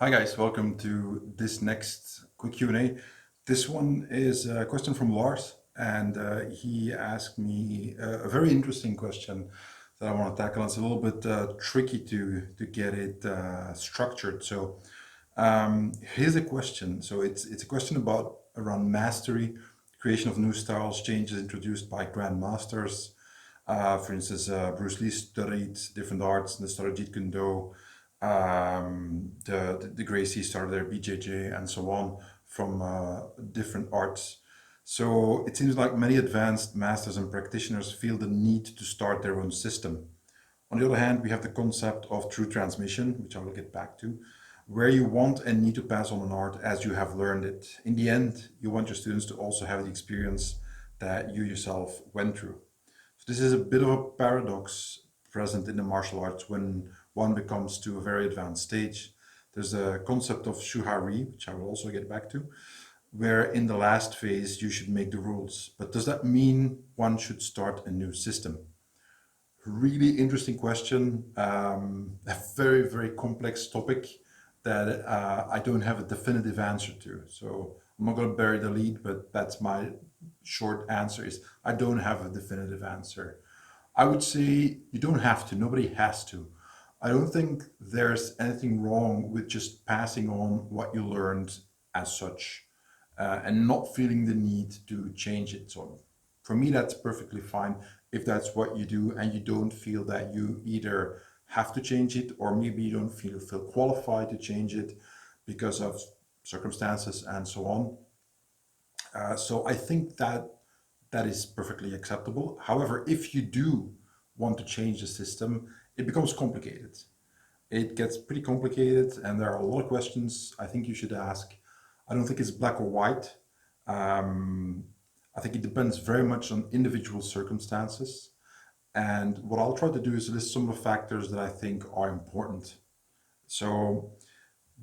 Hi guys, welcome to this next quick Q&A. This one is a question from Lars, and he asked me a very interesting question that I want to tackle. It's a little bit tricky to get it structured. Here's a question. It's a question about around mastery, creation of new styles, changes introduced by grandmasters. For instance, Bruce Lee studied different arts and studied Jeet Kune Do. The Gracie started their BJJ and so on from different arts. So it seems like many advanced masters and practitioners feel the need to start their own system. On the other hand, we have the concept of true transmission, which I will get back to, where you want and need to pass on an art as you have learned it. In the end, you want your students to also have the experience that you yourself went through. So this is a bit of a paradox present in the martial arts when one becomes to a very advanced stage. There's a concept of shuhari, which I will also get back to, where in the last phase you should make the rules. But does that mean one should start a new system? Really interesting question. A very, very complex topic that I don't have a definitive answer to. So I'm not going to bury the lead, but that's my short answer is I don't have a definitive answer. I would say you don't have to. Nobody has to. I don't think there's anything wrong with just passing on what you learned as such and not feeling the need to change it. So for me, that's perfectly fine if that's what you do and you don't feel that you either have to change it or maybe you don't feel qualified to change it because of circumstances and so on. So I think that is perfectly acceptable. However, if you do want to change the system, it becomes complicated. It gets pretty complicated, and there are a lot of questions I think you should ask. I don't think it's black or white. Um, I think it depends very much on individual circumstances. And what I'll try to do is list some of the factors that I think are important. So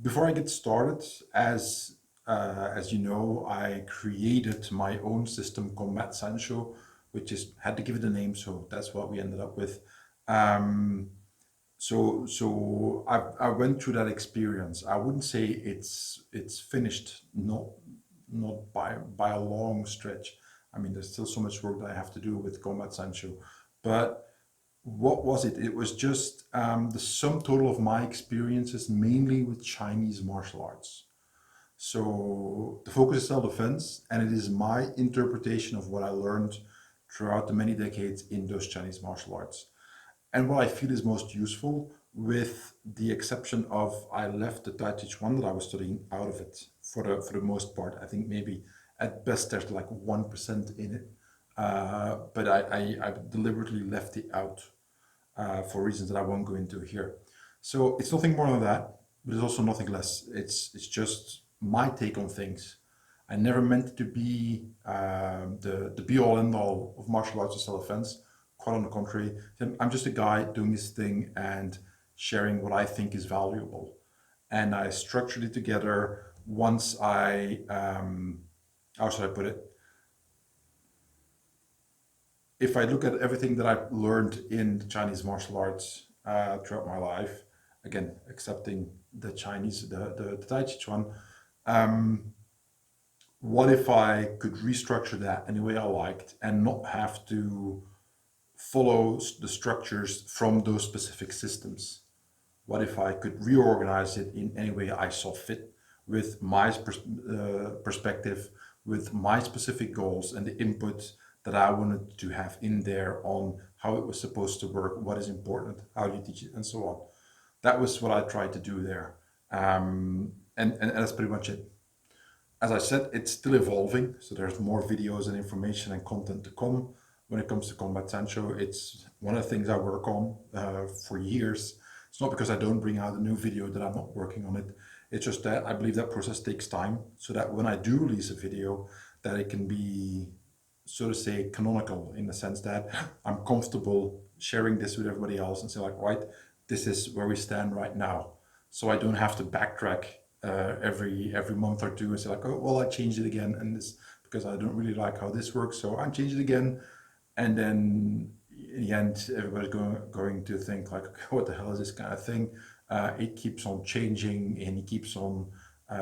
before I get started, as you know, I created my own system, Combat Sancho, which is had to give it a name, so that's what we ended up with. Um, so I went through that experience. I wouldn't say it's finished, not by a long stretch. I mean, there's still so much work that I have to do with Combat Sancho, but what was it? It was just the sum total of my experiences, mainly with Chinese martial arts. So the focus is self-defense, and it is my interpretation of what I learned throughout the many decades in those Chinese martial arts. And what I feel is most useful, with the exception of I left the Tai Chi Chuan that I was studying out of it for the most part. I think maybe at best there's like 1% in it. But I deliberately left it out for reasons that I won't go into here. So it's nothing more than that, but it's also nothing less. It's just my take on things. I never meant it to be the be all end all of martial arts or self defense. Quite on the contrary, I'm just a guy doing this thing and sharing what I think is valuable. And I structured it together once how should I put it? If I look at everything that I've learned in the Chinese martial arts throughout my life, again, accepting the Chinese, the Tai Chi Chuan, um, what if I could restructure that any way I liked and not have to follow the structures from those specific systems? What if I could reorganize it in any way I saw fit with my perspective, with my specific goals and the input that I wanted to have in there on how it was supposed to work, what is important, how do you teach it, and so on. That was what I tried to do there. And that's pretty much it. As I said, it's still evolving, so there's more videos and information and content to come. When it comes to Combat Sancho, it's one of the things I work on for years. It's not because I don't bring out a new video that I'm not working on it. It's just that I believe that process takes time, so that when I do release a video, that it can be, so to say, canonical in the sense that I'm comfortable sharing this with everybody else and say like, right, this is where we stand right now. So I don't have to backtrack every month or two and say like, oh, well, I changed it again, and this because I don't really like how this works, so I changed it again, and then in the end, everybody's going to think like, okay, what the hell is this kind of thing? it keeps on changing, and he keeps on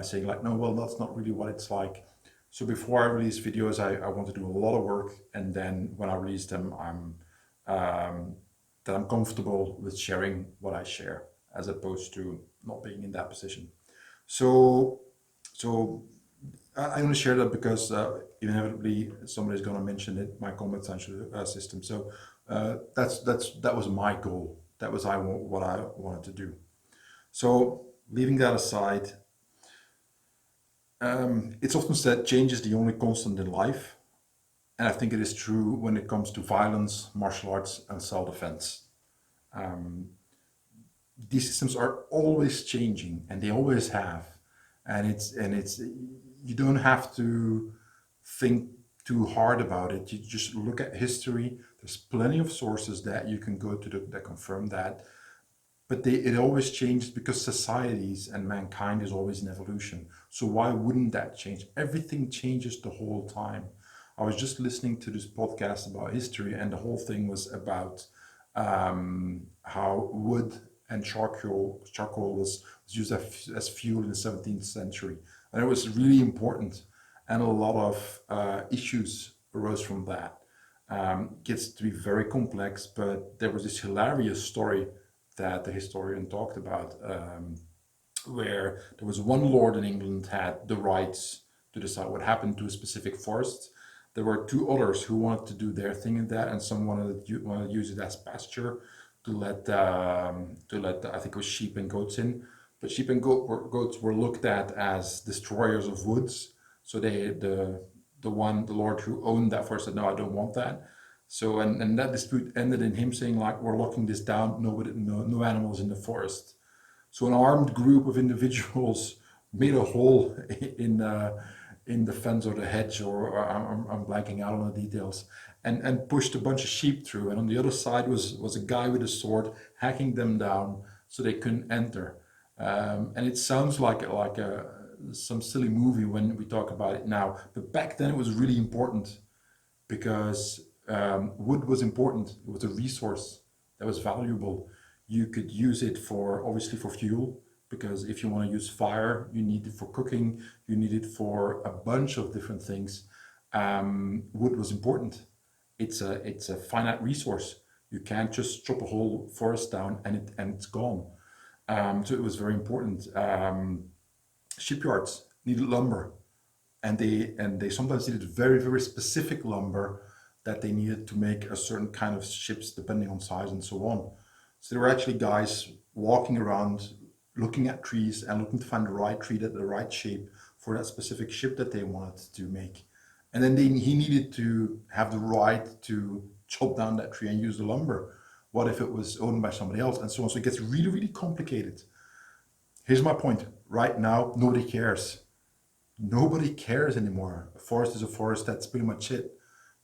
saying like, no, well, that's not really what it's like. So before I release videos, I want to do a lot of work, and then when I release them, um, that I'm comfortable with sharing what I share, as opposed to not being in that position. So, so I only share that because inevitably somebody's going to mention it, my combat system. So that was my goal. That was what I wanted to do. So leaving that aside, it's often said change is the only constant in life, and I think it is true when it comes to violence, martial arts, and self-defense. Um, these systems are always changing, and they always have, and it's you don't have to think too hard about it. You just look at history. There's plenty of sources that you can go to that confirm that. But it always changes because societies and mankind is always in evolution. So why wouldn't that change? Everything changes the whole time. I was just listening to this podcast about history, and the whole thing was about how wood and charcoal was used as fuel in the 17th century, and it was really important, and a lot of issues arose from that. Gets to be very complex, but there was this hilarious story that the historian talked about, where there was one lord in England had the rights to decide what happened to a specific forest. There were two others who wanted to do their thing in that, and some wanted to use it as pasture to let I think it was sheep and goats in. But sheep and goats were looked at as destroyers of woods. So the lord who owned that forest said, no, I don't want that. So and that dispute ended in him saying like, we're locking this down. No animals in the forest. So an armed group of individuals made a hole in the fence or the hedge, or I'm blanking out on the details, and pushed a bunch of sheep through. And on the other side was a guy with a sword hacking them down so they couldn't enter. And it sounds like some silly movie when we talk about it now, but back then it was really important because wood was important. It was a resource that was valuable. You could use it for obviously for fuel, because if you want to use fire, you need it for cooking, you need it for a bunch of different things. Wood was important. It's a finite resource. You can't just chop a whole forest down and it's gone. So it was very important. Shipyards needed lumber, and they sometimes needed very specific lumber that they needed to make a certain kind of ships depending on size and so on. So there were actually guys walking around looking at trees and looking to find the right tree, that the right shape for that specific ship that they wanted to make. And then he needed to have the right to chop down that tree and use the lumber. What if it was owned by somebody else, and so on? So it gets really complicated. Here's my point. Right now, nobody cares. Nobody cares anymore. A forest is a forest, that's pretty much it.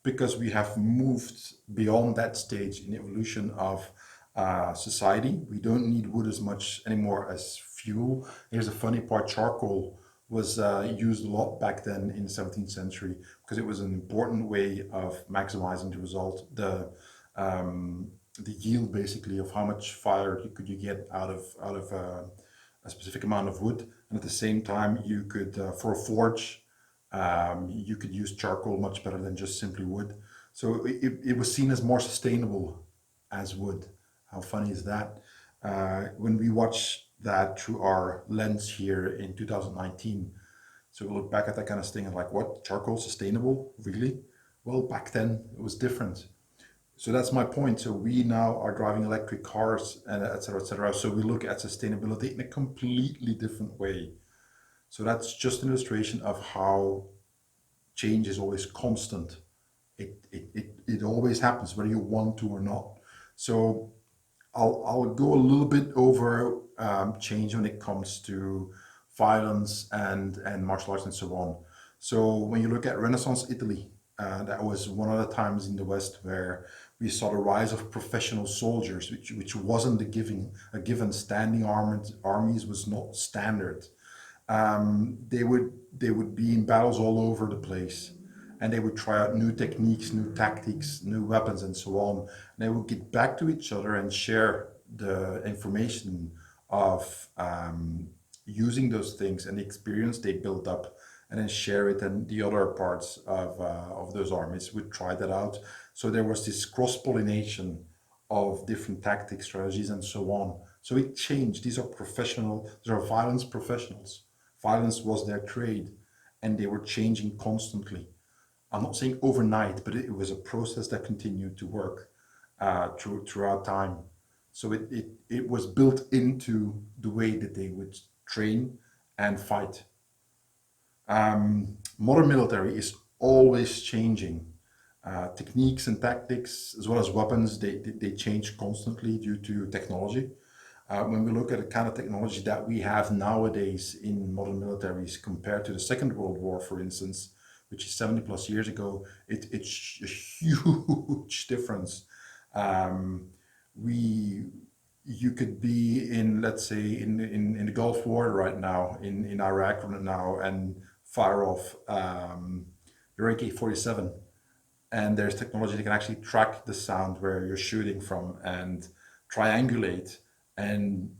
Because we have moved beyond that stage in evolution of society. We don't need wood as much anymore as fuel. Here's a funny part: charcoal was used a lot back then in the 17th century because it was an important way of maximizing the result, the yield basically of how much fire could you get out of a specific amount of wood. And at the same time, you could for a forge, you could use charcoal much better than just simply wood. So it was seen as more sustainable as wood. How funny is that? When we watch that through our lens here in 2019, so we look back at that kind of thing and like, what, charcoal sustainable? Really? Well, back then it was different. So that's my point. So we now are driving electric cars and et cetera, et cetera. So we look at sustainability in a completely different way. So that's just an illustration of how change is always constant. It always happens, whether you want to or not. So I'll go a little bit over change when it comes to violence and martial arts and so on. So when you look at Renaissance Italy, that was one of the times in the West where we saw the rise of professional soldiers, which wasn't a given. Standing armed armies was not standard. They would be in battles all over the place, and they would try out new techniques, new tactics, new weapons, and so on. And they would get back to each other and share the information of using those things and the experience they built up, and then share it, and the other parts of those armies would try that out. So there was this cross pollination of different tactics, strategies, and so on. So it changed. These are professional, these are violence professionals. Violence was their trade, and they were changing constantly. I'm not saying overnight, but it was a process that continued to work throughout time. So it was built into the way that they would train and fight. Modern military is always changing. Techniques and tactics, as well as weapons, they change constantly due to technology. When we look at the kind of technology that we have nowadays in modern militaries compared to the Second World War, for instance, which is 70 plus years ago, it's a huge difference. Um, we You could be in, let's say, in the Gulf War right now, in Iraq right now, and fire off your AK-47, and there's technology that can actually track the sound where you're shooting from and triangulate, and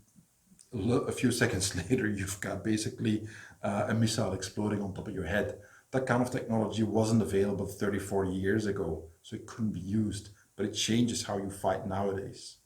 a few seconds later you've got basically a missile exploding on top of your head. That kind of technology wasn't available 30, 40 years ago, so it couldn't be used, but it changes how you fight nowadays.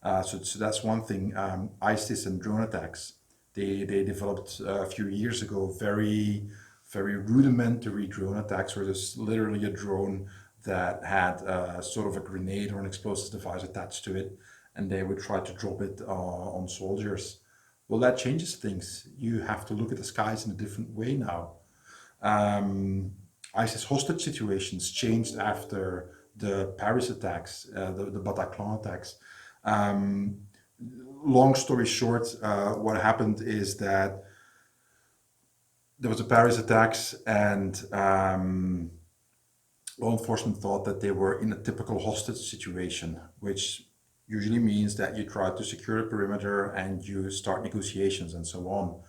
So that's one thing. ISIS and drone attacks. They developed a few years ago very rudimentary drone attacks where there's literally a drone that had sort of a grenade or an explosive device attached to it, and they would try to drop it on soldiers. Well, that changes things. You have to look at the skies in a different way now. Um, ISIS hostage situations changed after the Paris attacks, the Bataclan attacks. Um, Long story short, what happened is that there was the Paris attacks, and law enforcement thought that they were in a typical hostage situation, which usually means that you try to secure a perimeter and you start negotiations and so on.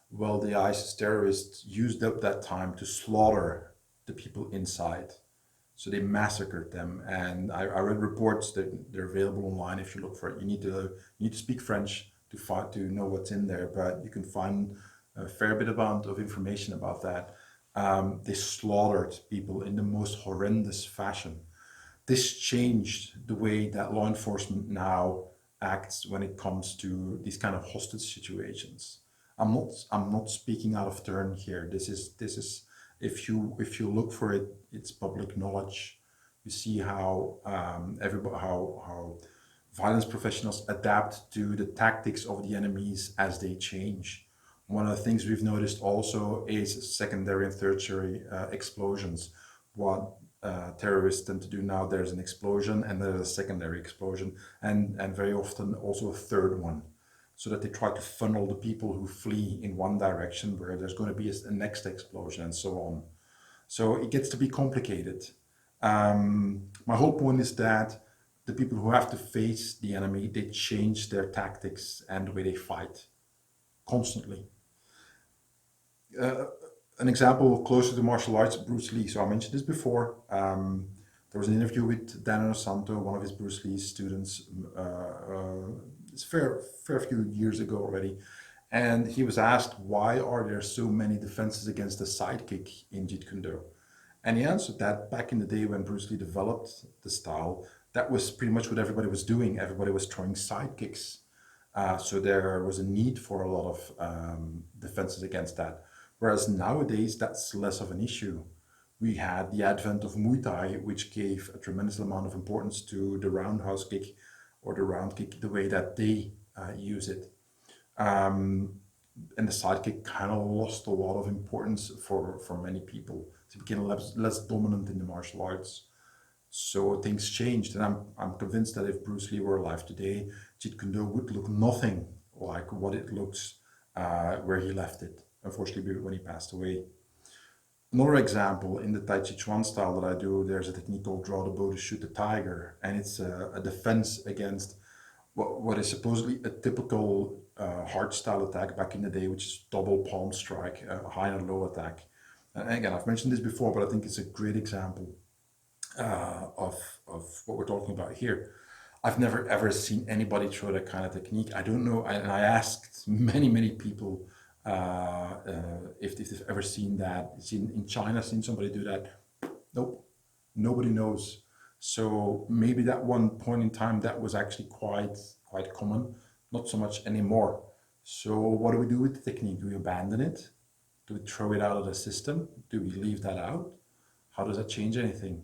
Well, the ISIS terrorists used up that time to slaughter the people inside. So they massacred them, and I read reports that they're available online if you look for it. You need to speak French to find to know what's in there, but you can find a fair bit amount of information about that. They slaughtered people in the most horrendous fashion. This changed the way that law enforcement now acts when it comes to these kind of hostage situations. I'm not speaking out of turn here. This is if you look for it, it's public knowledge. You see how everybody how violence professionals adapt to the tactics of the enemies as they change. One of the things we've noticed also is secondary and tertiary explosions. What terrorists tend to do now, there's an explosion and there's a secondary explosion, and very often also a third one, so that they try to funnel the people who flee in one direction where there's going to be a next explosion and so on. So it gets to be complicated. My whole point is that the people who have to face the enemy, they change their tactics and the way they fight constantly. Uh, an example closer to martial arts, Bruce Lee. So I mentioned this before. There was an interview with Dan Santo, one of his Bruce Lee students. It's fair few years ago already, and he was asked, why are there so many defenses against the sidekick in Jeet Kune Do? And he answered that back in the day when Bruce Lee developed the style, that was pretty much what everybody was doing. Everybody was throwing sidekicks. So there was a need for a lot of defenses against that. Whereas nowadays, that's less of an issue. We had the advent of Muay Thai, which gave a tremendous amount of importance to the roundhouse kick or the round kick, the way that they use it. Um, and the sidekick kind of lost a lot of importance for many people. It became less dominant in the martial arts. So things changed, and I'm convinced that if Bruce Lee were alive today, Jeet Kune Do would look nothing like what it looks where he left it. Unfortunately, when he passed away. Another example in the Tai Chi Chuan style that I do, there's a technique called draw the bow to shoot the tiger, and it's a defense against what is supposedly a typical hard style attack back in the day, which is double palm strike, a high and low attack. And again, I've mentioned this before, but I think it's a great example of what we're talking about here. I've never ever seen anybody throw that kind of technique. I don't know, and I asked many people if they've ever seen that. Seen in China, seen somebody do that. Nope, nobody knows. So maybe that one point in time that was actually quite common, not so much anymore. So what do we do with the technique? Do we abandon it? Do we throw it out of the system? Do we leave that out? How does that change anything?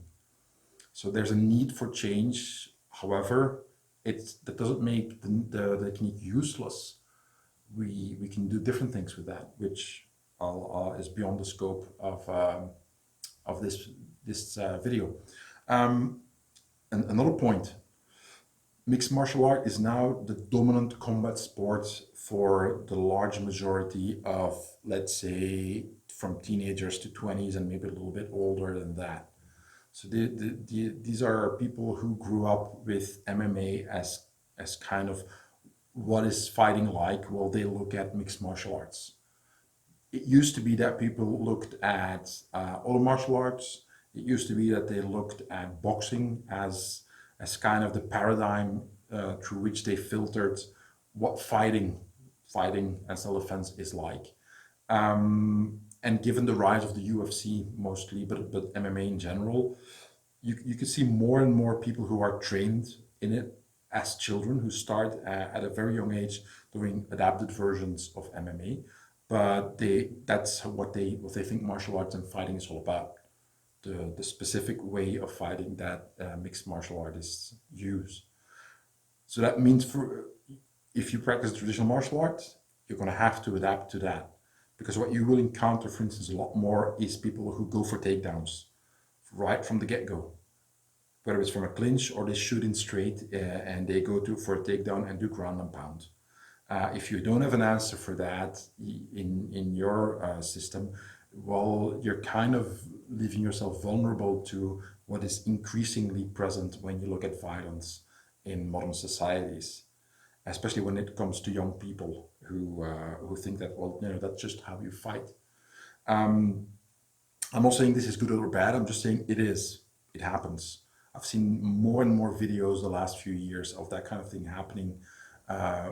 So there's a need for change. However, that doesn't make the technique useless. We can do different things with that, which is beyond the scope of this video. Um, and another point: mixed martial art is now the dominant combat sport for the large majority of, let's say, from teenagers to 20s and maybe a little bit older than that. So these are people who grew up with MMA as kind of what is fighting like. Well, they look at mixed martial arts. It used to be that people looked at other martial arts. It used to be that they looked at boxing as kind of the paradigm through which they filtered what fighting and self-defense is like. And given the rise of the UFC mostly, but MMA in general, you can see more and more people who are trained in it as children who start at a very young age doing adapted versions of MMA, but that's what they think martial arts and fighting is all about. The specific way of fighting that mixed martial artists use. So that means for if you practice traditional martial arts, you're going to have to adapt to that. Because what you will encounter, for instance, a lot more is people who go for takedowns right from the get-go, whether it's from a clinch or they shoot in straight and they go to for a takedown and do ground and pound. If you don't have an answer for that in your system, well, you're kind of leaving yourself vulnerable to what is increasingly present when you look at violence in modern societies, especially when it comes to young people who think that, well, that's just how you fight. Um, I'm not saying this is good or bad. I'm just saying it is. It happens. I've seen more and more videos the last few years of that kind of thing happening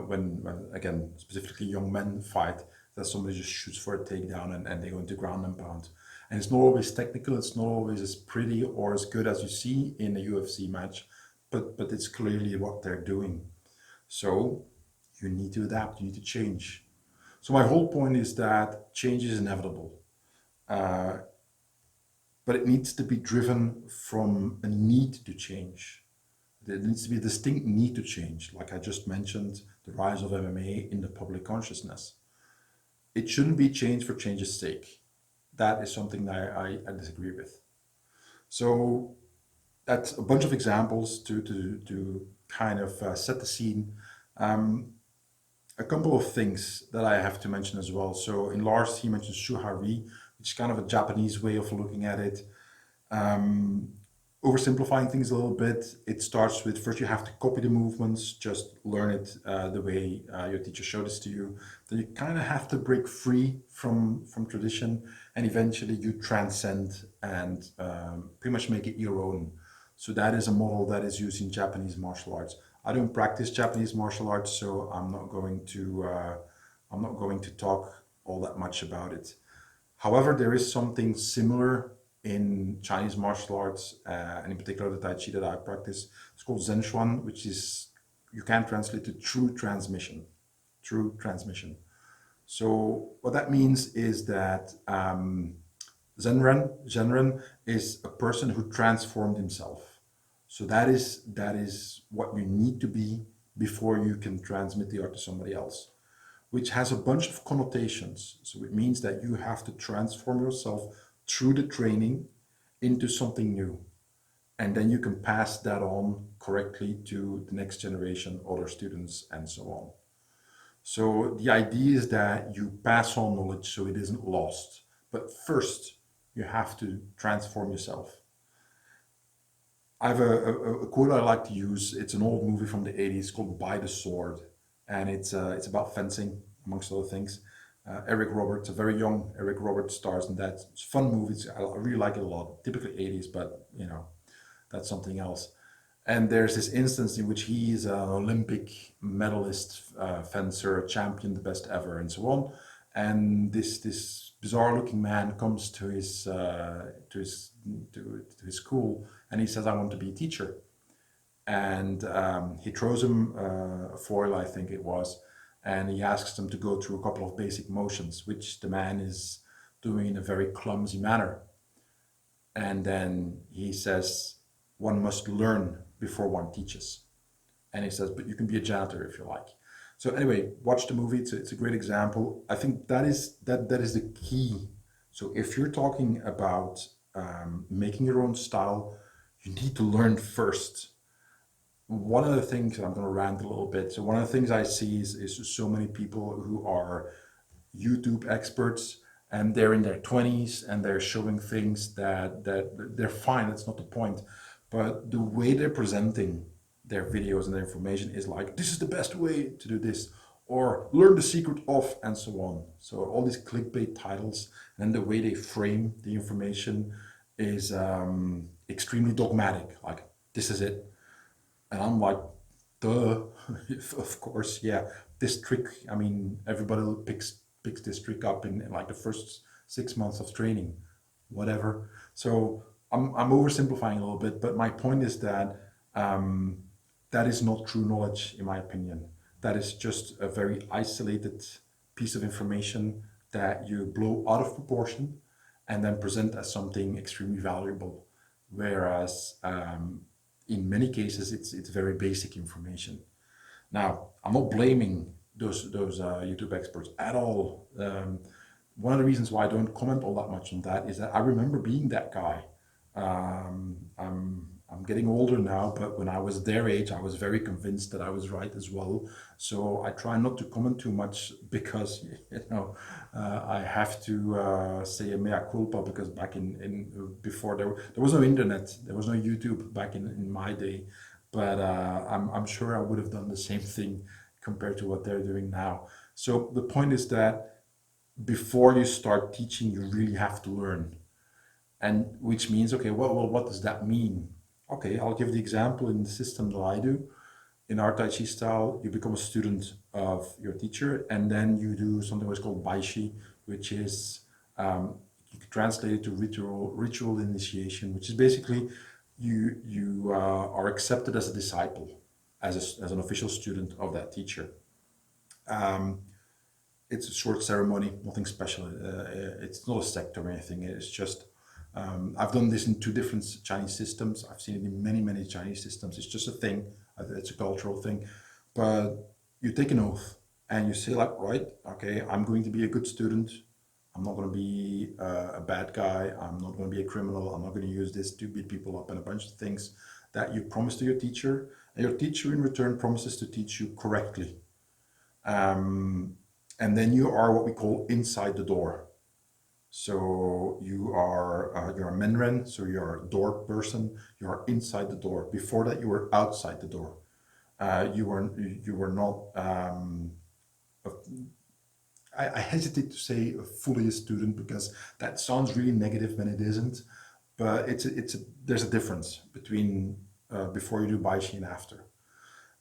when again, specifically young men fight, that somebody just shoots for a takedown and they go into ground and pound. And it's not always technical, it's not always as pretty or as good as you see in a UFC match, but it's clearly what they're doing. So you need to adapt, you need to change. So my whole point is that change is inevitable. Uh, but it needs to be driven from a need to change. There needs to be a distinct need to change, like I just mentioned, the rise of MMA in the public consciousness. It shouldn't be change for change's sake. That is something that I disagree with. So that's a bunch of examples to kind of set the scene. Um, a couple of things that I have to mention as well. So in Lars, he mentions shuhari, which is kind of a Japanese way of looking at it. Um, Oversimplifying things a little bit, it starts with first you have to copy the movements, just learn it the way your teacher showed this to you. Then you kind of have to break free from tradition, and eventually you transcend and pretty much make it your own. So that is a model that is used in Japanese martial arts. I don't practice Japanese martial arts, so I'm not going to talk all that much about it. However, there is something similar in Chinese martial arts, and in particular the Tai Chi that I practice. It's called Zhen Chuan, which is, you can translate to true transmission. True transmission. So what that means is that Zenren is a person who transformed himself. So that is what you need to be before you can transmit the art to somebody else, which has a bunch of connotations. So it means that you have to transform yourself through the training into something new. And then you can pass that on correctly to the next generation, other students, and so on. So the idea is that you pass on knowledge so it isn't lost. But first, you have to transform yourself. I have a quote I like to use. It's an old movie from the 80s called By the Sword. And it's about fencing, amongst other things. Eric Roberts, a very young Eric Roberts stars in that. It's a fun movie. I really like it a lot. Typically 80s, but that's something else. And there's this instance in which he is an Olympic medalist, fencer, champion, the best ever, and so on. And this bizarre looking man comes to to his school, and he says, "I want to be a teacher." And he throws him a foil, I think it was, and he asks them to go through a couple of basic motions, which the man is doing in a very clumsy manner. And then he says, "One must learn before one teaches." And he says, "But you can be a janitor if you like." So anyway, watch the movie. It's a great example. I think that is the key. So if you're talking about making your own style, you need to learn first. One of the things, and I'm going to rant a little bit. So one of the things I see is so many people who are YouTube experts, and they're in their 20s and they're showing things that they're fine. That's not the point. But the way they're presenting their videos and their information is like, "This is the best way to do this," or "Learn the secret of," and so on. So all these clickbait titles, and then the way they frame the information is extremely dogmatic. Like, "This is it." And I'm like, duh, of course, yeah. This trick, I mean, everybody picks this trick up in like the first 6 months of training, whatever. So I'm oversimplifying a little bit, but my point is that um, that is not true knowledge, in my opinion. That is just a very isolated piece of information that you blow out of proportion and then present as something extremely valuable. Whereas in many cases, it's very basic information. Now, I'm not blaming those YouTube experts at all. One of the reasons why I don't comment all that much on that is that I remember being that guy. I'm getting older now, but when I was their age, I was very convinced that I was right as well. So I try not to comment too much because I have to say a mea culpa, because back in before there was no internet, there was no YouTube back in my day, but I'm sure I would have done the same thing compared to what they're doing now. So the point is that before you start teaching, you really have to learn. And which means, okay, well, what does that mean? Okay, I'll give the example in the system that I do. In our Tai Chi style, you become a student of your teacher, and then you do something what's called Baishi, which is you can translate it to ritual initiation, which is basically you are accepted as a disciple, as an official student of that teacher. Um, it's a short ceremony, nothing special. It's not a sect or anything. It's just I've done this in two different Chinese systems. I've seen it in many Chinese systems. It's just a thing. It's a cultural thing. But you take an oath and you say like, right, okay, I'm going to be a good student. I'm not going to be a bad guy. I'm not going to be a criminal. I'm not going to use this to beat people up, and a bunch of things that you promise to your teacher. And your teacher in return promises to teach you correctly. Um, and then you are what we call inside the door. So you're a menren, so you're a door person. You are inside the door. Before that, you were outside the door. You were not. A, I hesitate to say fully a student, because that sounds really negative when it isn't. But there's a difference between before you do Baishi and after.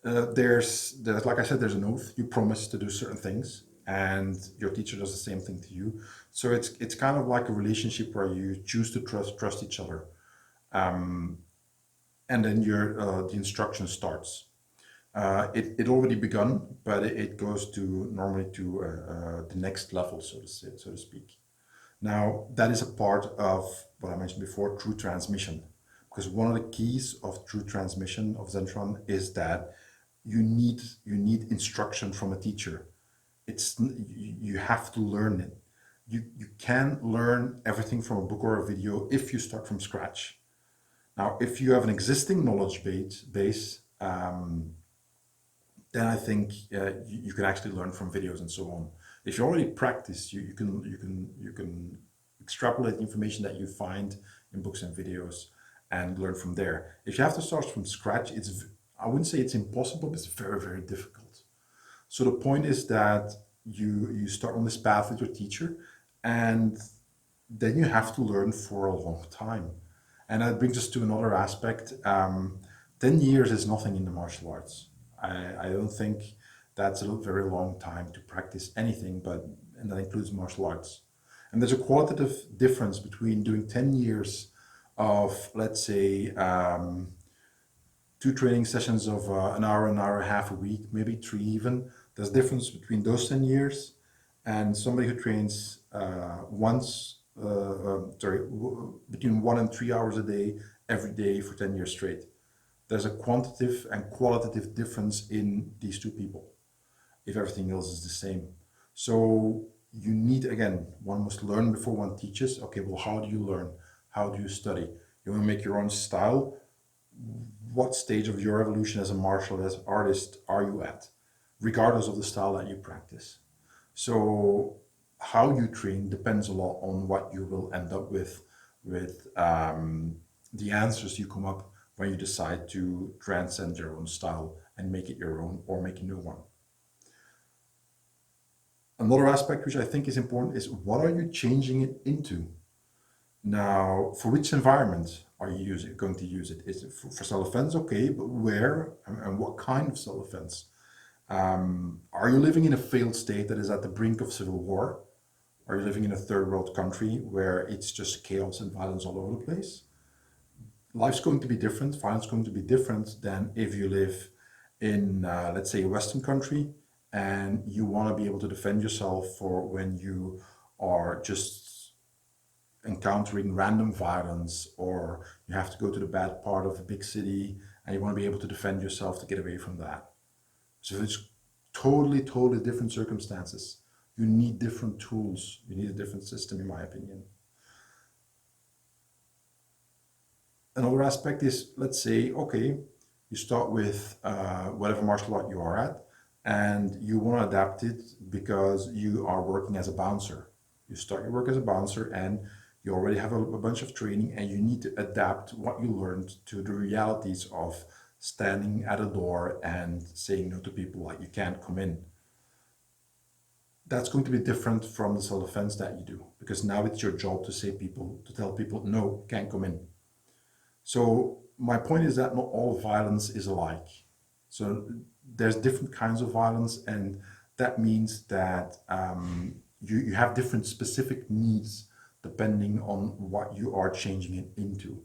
There's like I said, there's an oath. You promise to do certain things, and your teacher does the same thing to you. So it's kind of like a relationship where you choose to trust each other, um, and then the instruction starts. It already begun, but it goes to normally to the next level, so to speak. Now, that is a part of what I mentioned before, true transmission. Because one of the keys of true transmission of Zentron is that you need instruction from a teacher. You have to learn it. You can learn everything from a book or a video if you start from scratch. Now, if you have an existing knowledge base, then I think you can actually learn from videos and so on. If you already practice, you can extrapolate the information that you find in books and videos and learn from there. If you have to start from scratch, I wouldn't say it's impossible, but it's very difficult. So the point is that you start on this path with your teacher, and then you have to learn for a long time. And that brings us to another aspect. 10 years is nothing in the martial arts. I don't think that's a very long time to practice anything, and that includes martial arts. And there's a qualitative difference between doing 10 years of, let's say, two training sessions of an hour and a half a week, maybe three even. There's a difference between those 10 years and somebody who trains between 1 and 3 hours a day, every day for 10 years straight. There's a quantitative and qualitative difference in these two people if everything else is the same. So you need, again, one must learn before one teaches. Okay, well, how do you learn? How do you study? You want to make your own style. What stage of your evolution as a martial artist are you at, regardless of the style that you practice? So how you train depends a lot on what you will end up with the answers you come up when you decide to transcend your own style and make it your own or make a new one. Another aspect which I think is important is what are you changing it into? Now, for which environment are you going to use it? Is it for self-defense? Okay, but where and what kind of self-defense? Are you living in a failed state that is at the brink of civil war? Are you living in a third world country where it's just chaos and violence all over the place? Life's going to be different, violence is going to be different than if you live in, let's say, a Western country and you want to be able to defend yourself for when you are just encountering random violence or you have to go to the bad part of a big city and you want to be able to defend yourself to get away from that. So it's totally, totally different circumstances. You need different tools. You need a different system, in my opinion. Another aspect is, let's say, okay, you start with whatever martial art you are at, and you want to adapt it because you are working as a bouncer. You start your work as a bouncer, and you already have a bunch of training, and you need to adapt what you learned to the realities of standing at a door and saying no to people, like you can't come in. That's going to be different from the self-defense that you do, because now it's your job to tell people no, can't come in. So my point is that not all violence is alike. So there's different kinds of violence, and that means that you have different specific needs depending on what you are changing it into.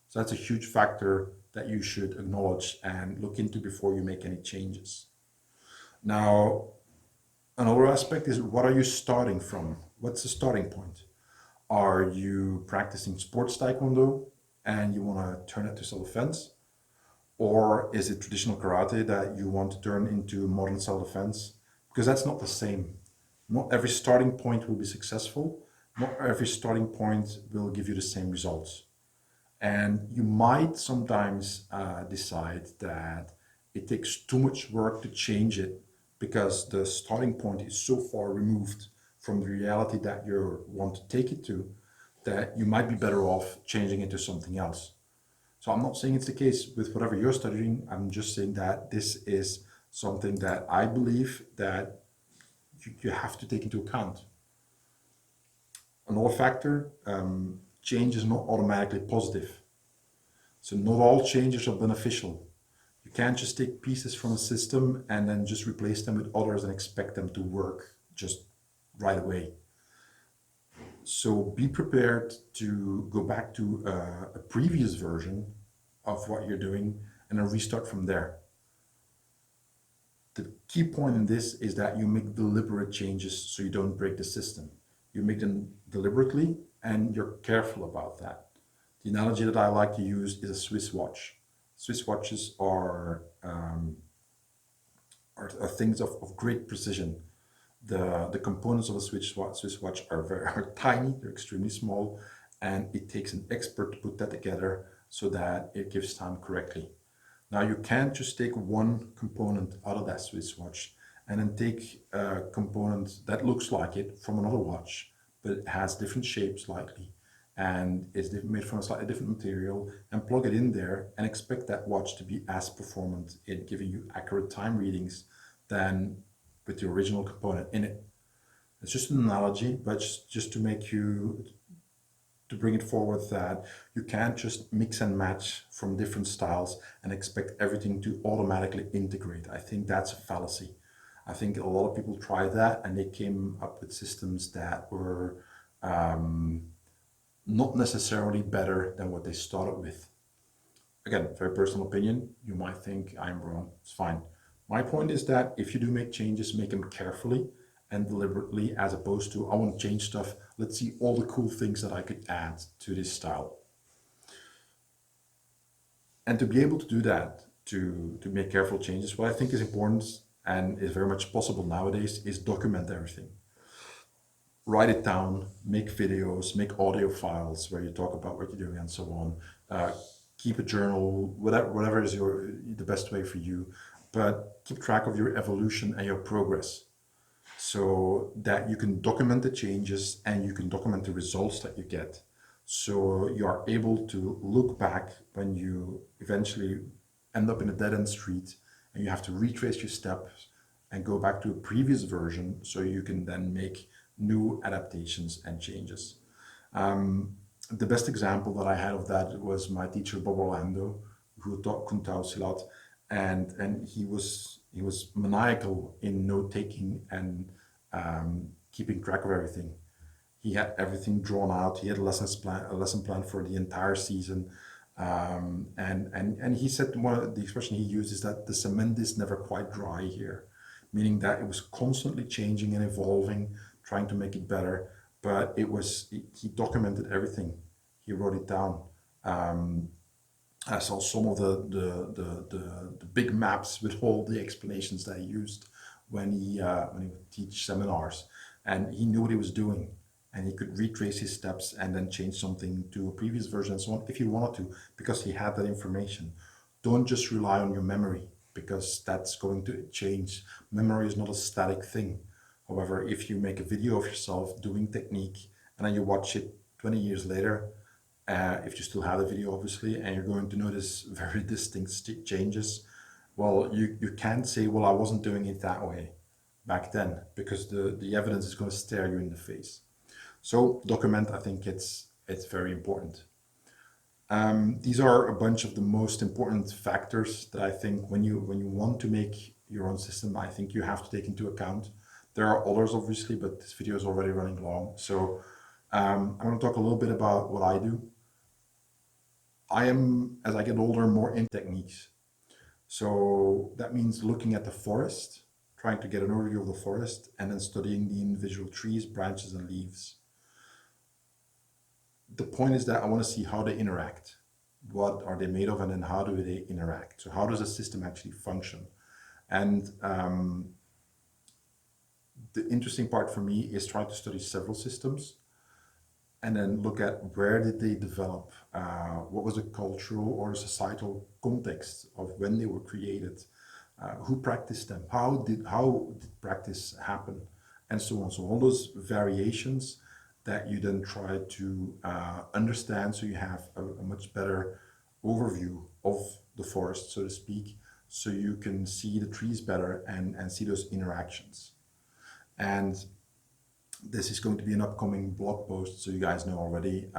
So that's a huge factor that you should acknowledge and look into before you make any changes. Now, another aspect is what are you starting from? What's the starting point? Are you practicing sports taekwondo and you want to turn it to self-defense? Or is it traditional karate that you want to turn into modern self-defense? Because that's not the same. Not every starting point will be successful. Not every starting point will give you the same results. And you might sometimes decide that it takes too much work to change it because the starting point is so far removed from the reality that you want to take it to that you might be better off changing it to something else. So I'm not saying it's the case with whatever you're studying. I'm just saying that this is something that I believe that you have to take into account. Another factor, change is not automatically positive. So not all changes are beneficial. You can't just take pieces from a system and then just replace them with others and expect them to work just right away. So be prepared to go back to a previous version of what you're doing and then restart from there. The key point in this is that you make deliberate changes so you don't break the system. You make them deliberately and you're careful about that. The analogy that I like to use is a Swiss watch. Swiss watches are things of great precision. The components of a Swiss watch are tiny, they're extremely small, and it takes an expert to put that together so that it gives time correctly. Now you can't just take one component out of that Swiss watch and then take a component that looks like it from another watch, but it has different shapes slightly and is made from a slightly different material, and plug it in there and expect that watch to be as performant in giving you accurate time readings than with the original component in it. It's just an analogy, but just to make you to bring it forward that you can't just mix and match from different styles and expect everything to automatically integrate. I think that's a fallacy. I think a lot of people try that and they came up with systems that were not necessarily better than what they started with. Again, very personal opinion. You might think I'm wrong. It's fine. My point is that if you do make changes, make them carefully and deliberately, as opposed to, I want to change stuff. Let's see all the cool things that I could add to this style. And to be able to do that, to make careful changes, what I think is important and is very much possible nowadays is document everything. Write it down, make videos, make audio files where you talk about what you're doing and so on. Keep a journal, whatever is the best way for you, but keep track of your evolution and your progress so that you can document the changes and you can document the results that you get. So you are able to look back when you eventually end up in a dead end street and you have to retrace your steps and go back to a previous version so you can then make new adaptations and changes. The best example that I had of that was my teacher Bob Orlando, who taught Kuntao Silat, and he was maniacal in note taking and keeping track of everything. He had everything drawn out. He had a lesson plan for the entire season. And he said the expression he used is that the cement is never quite dry here, meaning that it was constantly changing and evolving, trying to make it better. But he documented everything. He wrote it down. I saw some of the big maps with all the explanations that he used when he would teach seminars, and he knew what he was doing, and he could retrace his steps and then change something to a previous version and so on if he wanted to, because he had that information. Don't just rely on your memory because that's going to change. Memory is not a static thing. However, if you make a video of yourself doing technique and then you watch it 20 years later, if you still have the video obviously, and you're going to notice very distinct changes, well, you can't say, well, I wasn't doing it that way back then, because the evidence is going to stare you in the face. So document, I think it's very important. These are a bunch of the most important factors that I think when you want to make your own system, I think you have to take into account. There are others obviously, but this video is already running long. So I'm going to talk a little bit about what I do. I am, as I get older, more in techniques. So that means looking at the forest, trying to get an overview of the forest, and then studying the individual trees, branches, and leaves. The point is that I want to see how they interact. What are they made of, and then how do they interact? So how does a system actually function? And the interesting part for me is trying to study several systems and then look at where did they develop, what was the cultural or societal context of when they were created, who practiced them, how did practice happen, and so on. So all those variations that you then try to understand, so you have a much better overview of the forest, so to speak, so you can see the trees better and see those interactions. And this is going to be an upcoming blog post, so you guys know already.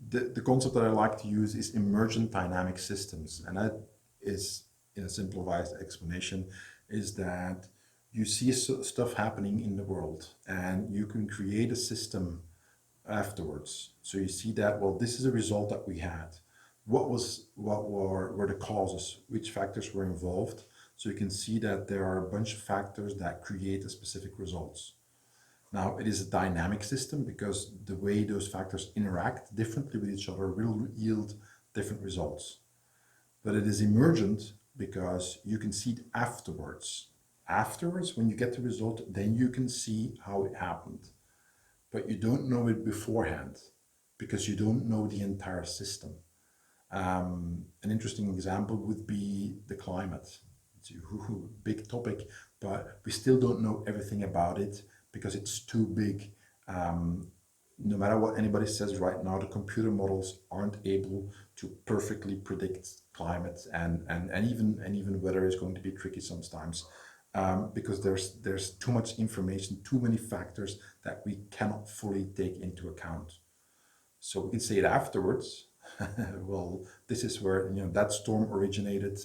The concept that I like to use is emergent dynamic systems, and that is, in a simplified explanation, is that you see stuff happening in the world and you can create a system afterwards. So you see that, well, this is a result that we had. What were the causes? Which factors were involved? So you can see that there are a bunch of factors that create a specific results. Now, it is a dynamic system because the way those factors interact differently with each other will yield different results. But it is emergent because you can see it afterwards. Afterwards, when you get the result, then you can see how it happened. But you don't know it beforehand because you don't know the entire system. An interesting example would be the climate. It's a big topic, but we still don't know everything about it because it's too big. No matter what anybody says right now, the computer models aren't able to perfectly predict climate and even weather is going to be tricky sometimes, because there's too much information, too many factors that we cannot fully take into account. So we can say it afterwards. Well, this is where that storm originated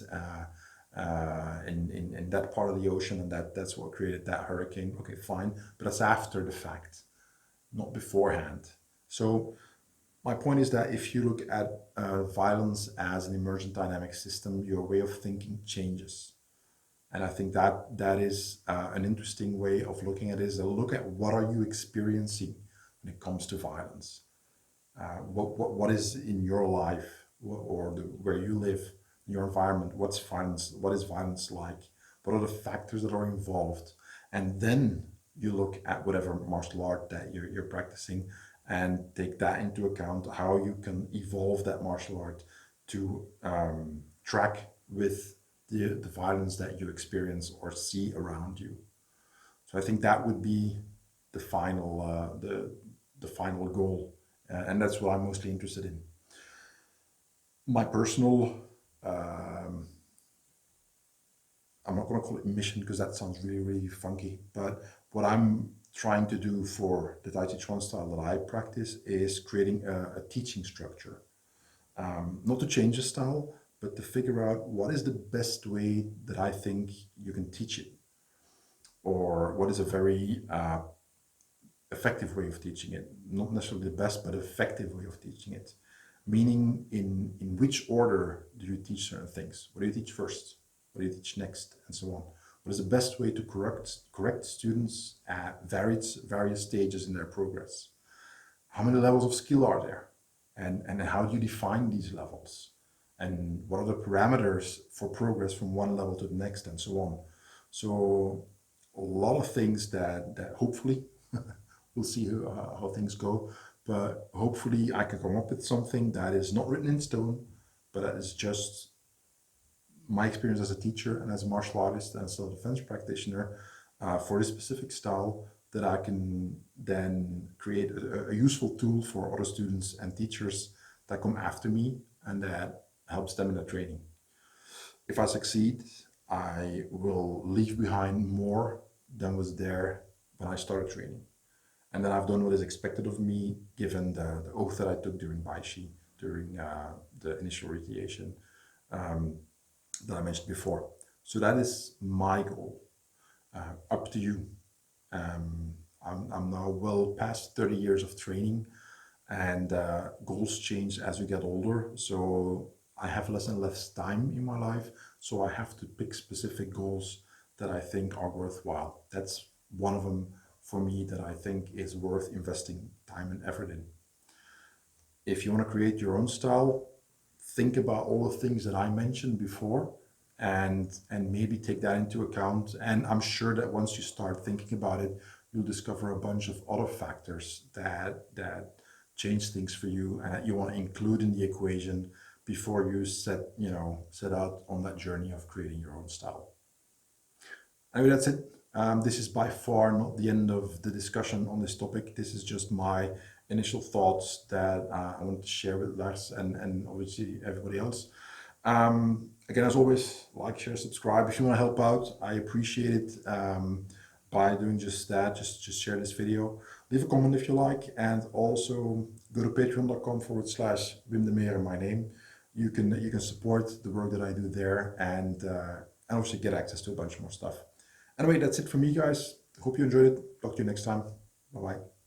in that part of the ocean, and that's what created that hurricane. Okay, fine, but that's after the fact, not beforehand. So my point is that if you look at violence as an emergent dynamic system, your way of thinking changes. And I think that is an interesting way of looking at it, is a look at what are you experiencing when it comes to violence. What is in your life, or where you live, in your environment? What's violence? What is violence like? What are the factors that are involved? And then you look at whatever martial art that you're practicing, and take that into account, how you can evolve that martial art to track with the violence that you experience or see around you. So I think that would be the final the final goal, and that's what I'm mostly interested in. My personal, um, I'm not going to call it mission because that sounds really really funky, but what I'm trying to do for the Tai Chi Chuan style that I practice is creating a teaching structure. Not to change the style, but to figure out what is the best way that I think you can teach it, or what is a very effective way of teaching it. Not necessarily the best, but effective way of teaching it. Meaning, in which order do you teach certain things? What do you teach first? What do you teach next? And so on. What is the best way to correct students at various stages in their progress? How many levels of skill are there? And how do you define these levels? And what are the parameters for progress from one level to the next, and so on? So a lot of things that hopefully we'll see how things go, but hopefully I can come up with something that is not written in stone, but that is just my experience as a teacher and as a martial artist and self-defense practitioner for this specific style, that I can then create a useful tool for other students and teachers that come after me, and that helps them in their training. If I succeed, I will leave behind more than was there when I started training. And then I've done what is expected of me, given the oath that I took during Baishi, during the initial radiation um, that I mentioned before. So that is my goal. Up to you. Um, I'm now well past 30 years of training, and goals change as you get older. So I have less and less time in my life. So I have to pick specific goals that I think are worthwhile. That's one of them for me that I think is worth investing time and effort in. If you want to create your own style, think about all the things that I mentioned before, and maybe take that into account. And I'm sure that once you start thinking about it, you'll discover a bunch of other factors that change things for you and that you want to include in the equation before you set out on that journey of creating your own style. Anyway, that's it. This is by far not the end of the discussion on this topic. This is just my initial thoughts that I want to share with Lars and obviously everybody else. Again, as always, like, share, subscribe. If you want to help out, I appreciate it by doing just that. Just share this video. Leave a comment if you like, and also go to patreon.com/Wim Demeere, my name. You can support the work that I do there, and also get access to a bunch more stuff. Anyway, that's it from me, guys. Hope you enjoyed it. Talk to you next time. Bye bye.